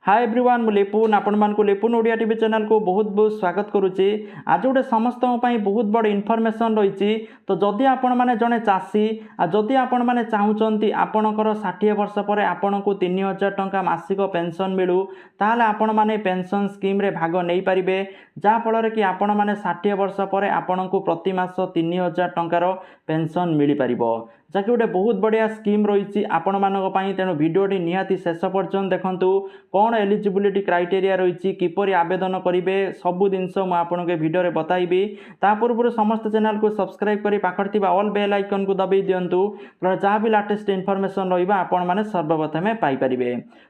Hi everyone मु लिपुन आपण मानकु लिपुन Odia TV channel को बहुत बहुत स्वागत करुच्ची। आज गोटे समस्त बहुत बड़ इनफॉरमेशन रही। तो जदि आपण मैंने जड़े चाषी जदि आपण मैंने चाहूँगी आपणकर 60 वर्ष पर आपण को 3000 टंका मासिक पेंशन मिलू ताहले आपण मैंने पेंशन स्कीम रे भाग नहीं पारिबे जहाँफल कि आपण मैंने 60 वर्ष पर आपण को प्रति मास 3000 टंकार पेंशन मिल पार जहाँकि गोटे बहुत बढ़िया स्कीम रही आपण मानक तेणु भिडियोटी निहाती शेष पर्यंत देखंतु कौन एलिजिबिलिटी क्राइटेरिया रही किपरि आवेदन करेंगे सबू जिनस मुझे भिडियो बताइबी ता पूर्व समस्त चैनल को सब्सक्राइब कर पाखर ऑल बेल आइकन को दबाई दिंतु कारण जहाँ भी लाटेस्ट इनफॉरमेशन रहा आपण मैंने सर्वप्रथमे पाइपर।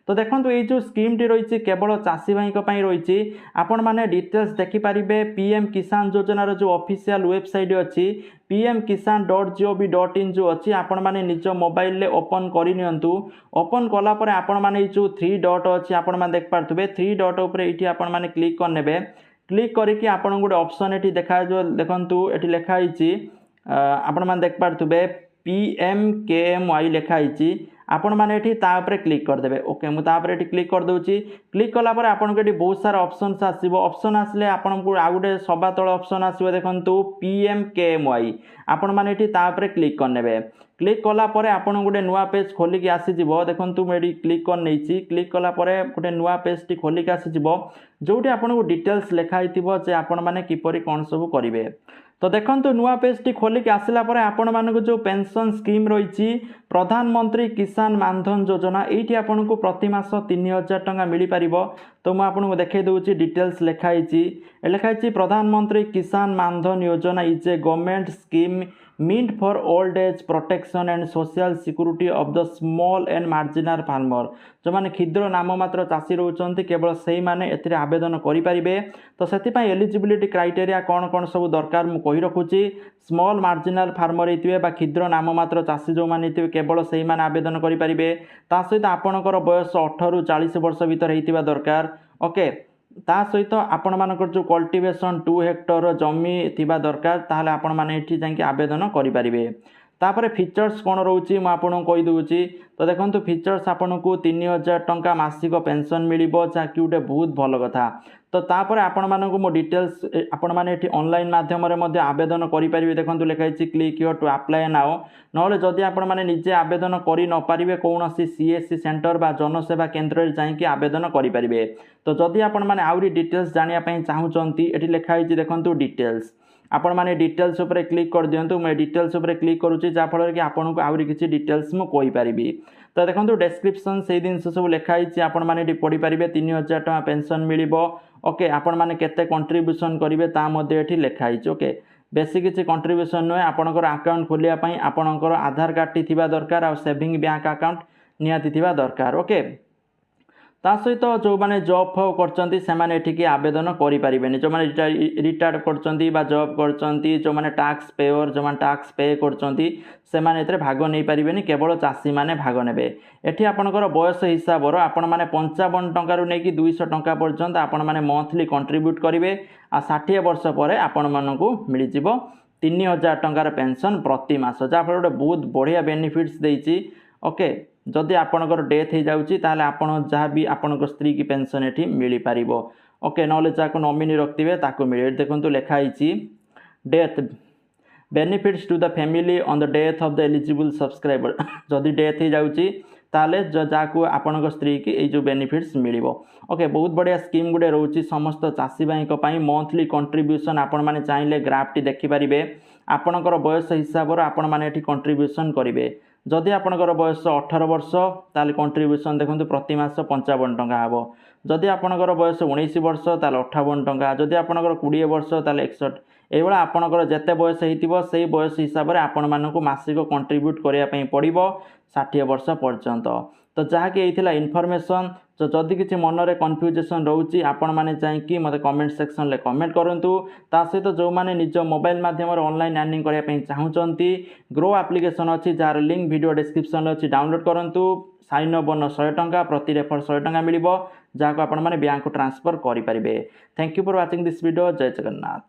तो देखो ये जो स्कीम टी रही केवल चाषी भाई रही आपण मैंने डिटेल्स देखिपारे पीएम किसान योजनार जो ऑफिशियल वेबसाइट अच्छी pmkisan.gov.in जो अच्छी आपण मैंने निज मोबाइल ले ओपन करनियंतु ओपन कला परे आपण मैंने जो 3 डॉट अच्छी आपण मैंने देख पार्थे 3 डॉट उपरे ये आपण मैंने क्लिक करने क्लिक करके आपण गोटे ऑप्शन ये देखा जो देखंतु ये लिखाई आपण मैंने देख पार्थे PMKMY लिखाई आपण मैंने ये क्लिक करदे। ओके मुझे क्लिक कर दूची क्लिक कला पर आपन को बहुत सारा ऑप्शन आसो ऑप्शन आसले आपन को आ गए सभा तल ऑप्शन आसो देखंतु PMKMY आपण मैंने ये क्लिक करने क्लिक कला परे आपन गोटे नुआ पेज खोलिक आसीजिवो देखंतु मैं क्लिक कर नहीं क्लिक कला परे गोटे नुआ पेज टी खोलिक आसीजिवो जोटी आपन को डिटेल्स लिखाई थिबो जे आपन माने किपरि कोन सब करिवे। तो देखंतु नुआ पेज टी खोलिक आसिला परे आपण मानक जो पेंशन स्कीम रही प्रधानमंत्री किसान मानधन योजना ये आपन को प्रति मास 3000 टंका मिल पार। तो मुझे आपको देखा दूसरी डिटेल्स लिखाई प्रधानमंत्री Kisan Maandhan Yojana is a government scheme meant for old age protection and social security of the small and marginal farmer जो मैंने क्षुद्र नाम मात्र चाषी रोचंती केवल से मैंने एथिरे आवेदन करें। तो से एलिजिबिलिटी क्राइटेरिया कौन कौन सब दरकार मुझे कही रखुची स्मॉल मार्जिनल फार्मर होते क्षुद्र नाम मात्र चाषी जो मैंने केवल से मैंने आवेदन करें सहित आपणकर बयस 18 ରୁ 40 वर्ष भितर होता दरकार। ओके ता सहित आपण मानकर जो कल्टिवेशन 2 हेक्टर जमी थिबा दरकार ताहले आपण माने एठी जांकि आवेदन करि परिबे। तापर फीचर्स कौन रोची मु आपन कहि दूची। तो देखंतु फीचर्स आपन को 3000 टंका मासिक पेंशन मिलिबो जाकि उटे बहुत भल कथा। तो तापर आपण मानक मो डिटेल्स आपण माने एठी ऑनलाइन माध्यम रे मध्ये आवेदन करि परिबे देखंतु लिखाई click here to apply now नले जदि आपण माने निजे आवेदन करि न पारिबे कोनोसी सीएससी सेंटर बा जनसेवा केंद्र रे जाईकि आवेदन करि परिबे। तो जदि आपण माने आउरी डिटेल्स जानिया पई चाहूचंती एठी लिखाई देखंतु डिटेल्स आपण माने डिटेल्स उपरे क्लिक कर दियंतु मैं डिटेल्स उपरे क्लिक करूची जा फल कि आपन को आउरी किछि डिटेल्स मु कहि परिबी। तो देखंतु डिस्क्रिप्शन से जिनस सब लिखाई आपण माने पढ़ी पारिबे 3000 टका पेंशन मिलिबो। ओके आपण माने केते कंट्रीब्यूशन करिवे ता मध्ये एठी लिखाई। ओके बेसी किछि कंट्रीब्यूशन नुहे आपनकर अकाउंट खोलिया पई आपनकर आधार कार्ड टी थिबा दरकार आ सेविंग बैंक अकाउंट नियाति थिबा दरकार। ओके ता सहित जो मैंने जॉब फब कर आवेदन करें जो मैंने रिटायर्ड कर जॉब कर जो मैंने टैक्स पेयर जो मैंने टैक्स पे कर भाग नहीं पारे केवल चाषी मैंने भाग ने एटी आपंकर बयस हिसाब से आपण मैंने 55 टंकार नहीं 200 टंका पर्यंत आपण मैंने मंथली कंट्रीब्यूट करेंगे आ 60 वर्ष पर आपण मानक मिल 3000 टंकार पेंशन प्रति मास जहाँफल गोटे बहुत बढ़िया बेनिफिट्स देती। ओके जदि आपणकर डेथ हो जाऊँगी ताले आपण जहाँ भी आपण स्त्री की पेंशन एटी मिल पार। ओके नॉले जहाँ नॉमिनी रखिए ताको मिले देखो लिखाई death benefits to the family on the death of the eligible subscriber जदि डेथ हो जाऊँगी ताले जहाँ आपण स्त्री की ये जो बेनिफिट्स मिल। ओके बहुत बढ़िया स्कीम गुड़े रोचे समस्त चाषी भाई मंथली कंट्रीब्यूशन आपण मैंने चाहिए ग्राफ टी देखिपारे आपणकर बयस हिसाब से आपण मैंने कंट्रीब्यूशन करेंगे जदि आपणकर बयस 18 वर्ष ताले कंट्रीब्यूशन देखो प्रति मास 55 टंका हे जदि आपणकर बयस 19 वर्ष ताले 58 टंका जदि आपणकर 20 वर्ष ताले 61 एभला आपणकर जेते बयस हेतिबो सेही बयस हिसाब से आपण मानक मासिक कंट्रीब्यूट करिया पई पड़िबो 60 वर्ष पर्यंत। तो जहाँकि ये इनफॉरमेशन तो जदि किसी मनरे कन्फ्यूजन रोचे आपण मैंने चाहिए मत कमेंट सेक्शन में कमेंट करूँ ता सहित जो मैंने निज मोबाइल माध्यम ऑनलाइन अर्निंग करने चाहूँगी ग्रो एप्लिकेशन अच्छी जार लिंक वीडियो डिस्क्रिप्शन अच्छी डाउनलोड करूँ साइन अप बोनस 100 टंका प्रति रेफर 100 टंका मिल जहाँ को आपण मैंने बैंक को ट्रांसफर करेंगे। Thank you for watching this video. जय जगन्नाथ।